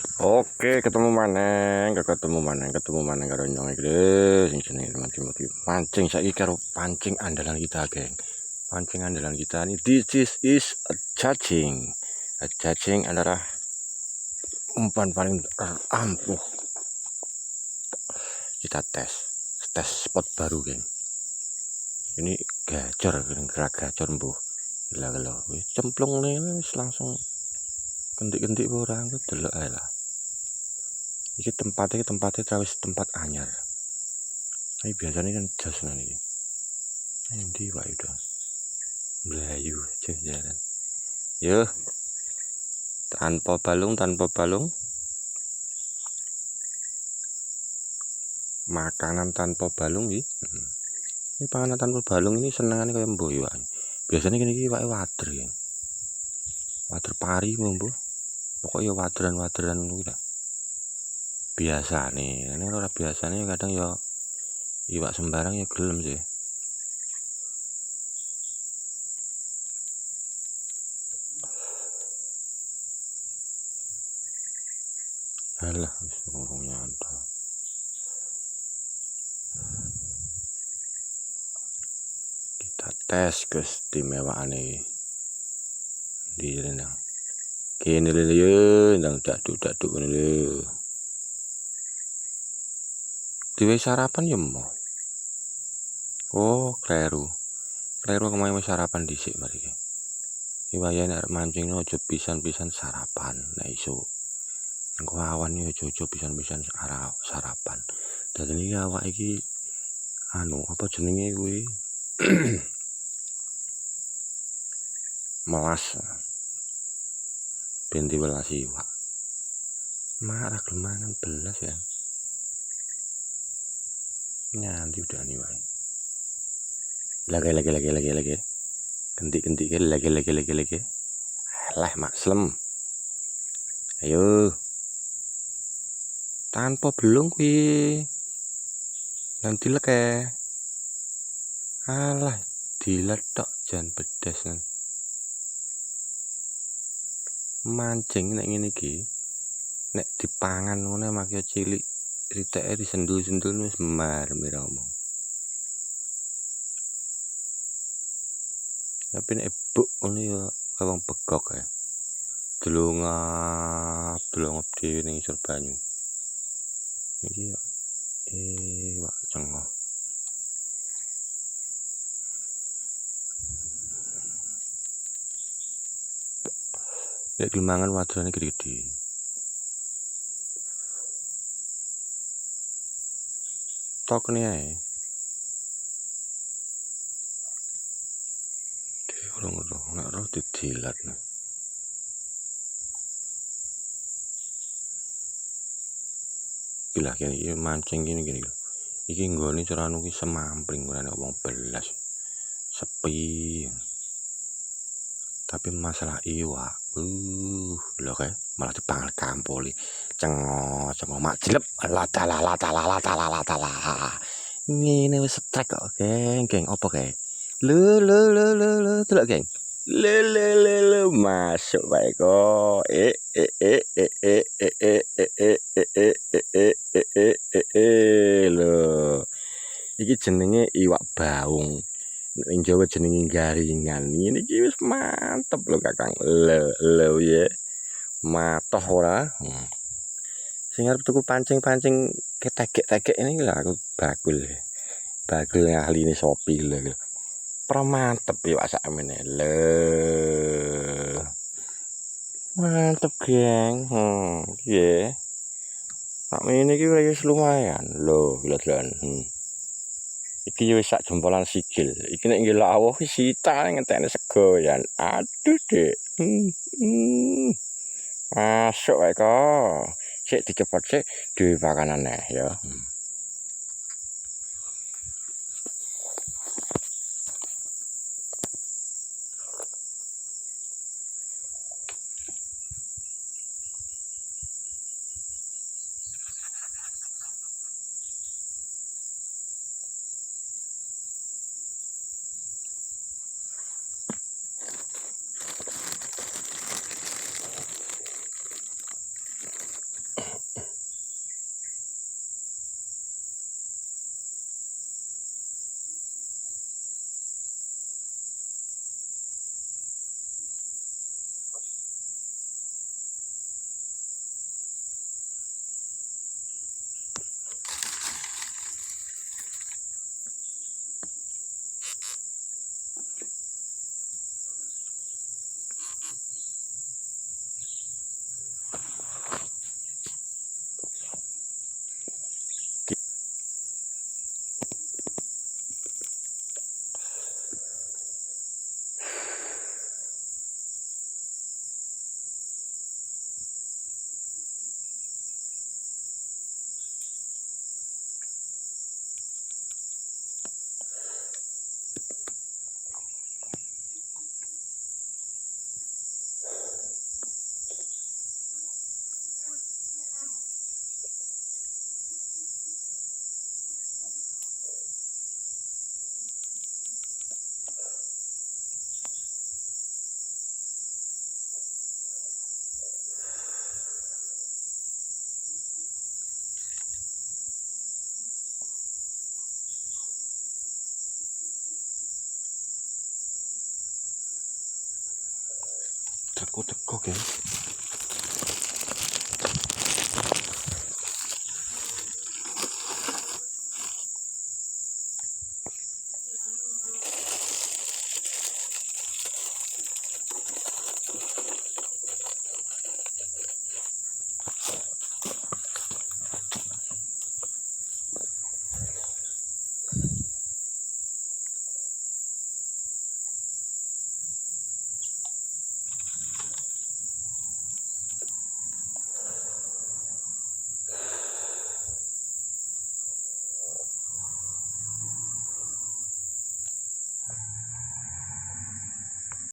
Oke, ketemu maneng karo nyong iki lho, sing jenenge mati-mati pancing saiki karo pancing andalan kita, geng. Pancing andalan kita ini this is a cacing. A cacing adalah umpan paling ampuh. Kita tes spot baru, geng. Ini gacor, gerak gacor mbuh. Gila wis cemplung nih wis langsung kentik-kentik ora engko delok ae lah. Iki tempatnya trawis tempat anyar. Ini biasanya kan jas nih. Endi wae udah. Melayu jalan. Yo, tanpa balung. Makanan tanpa balung iki. Ini panganan tanpa balung ini senengane kaya mbuh iwak. Biasanya kene iki iwake wader ya. Wader pari mbuh. Pokoknya waderan ngono kuwi. Biasane, ini ora biasane kadang ya iwak sembarang ya gelem sih. Alah, wis ngurung nyantol. Kita tes keistimewaan di renang. Kene lho yo, ndang daduk ngene lho. Diwe sarapan ya mo. Oh, kleru kemarin sarapan dhisik mari iki. Iki wayahe nek mancing aja pisan-pisan sarapan nek iso. Engko awan iki aja pisan-pisan sarapan. Dadi iki awak iki apa jenenge kuwi? Melas. Ben diwelas iwak. Marah gelem belas ya. Nyanti udah nih wae. Lagi. Kentik lagi. Alah maklem. Ayo. Tanpa belung kuwi. Nanti leke. Alah diletok jan bedes kan. Mancing nek ngene iki nek dipangan ngono makya cilik riteke disendul-sendul wis mar-mar omong. Tapi nek ebuk ngono ya kawang begok ya. Delongap dhewe ning isor banyu. Iki ya wak cengoh. Nek dimangan wadrane gede-gede. Tokne ae. Urung nek roh didilat. Gila kene iki mancing gini. Iki nggone ceranu ki semampring ora nek wong belas. Sepi. Tapi masalah iwak. Lho kae malah dipangan kampoli. Cengoh mak jelep latala. Ngene wis strek kok, geng. Apa kae? Le delok geng. Le masuk wae kok. Lho. Iki jenenge iwak baung. Ning Jawa jenenge garingan. Ngene iki wis mantep lho Kakang. Lho ya. Matoh ora? Sing arep tuku pancing ketegek ini lho aku bakul. Bakul ahline Shopee lho. Mantep iwak sakmene. Lho. Mantep, geng. Piye? Sakmene iki wis lumayan. Lho, gila-gilaan. Iki wis sak jempolan sikil. Iki nek ngelok awuh wis sita ngentekne sego ya. Aduh, Dek. Masuk wae kok. Sik dicepot sik dhewe pakanan ya. Teko-teko ya.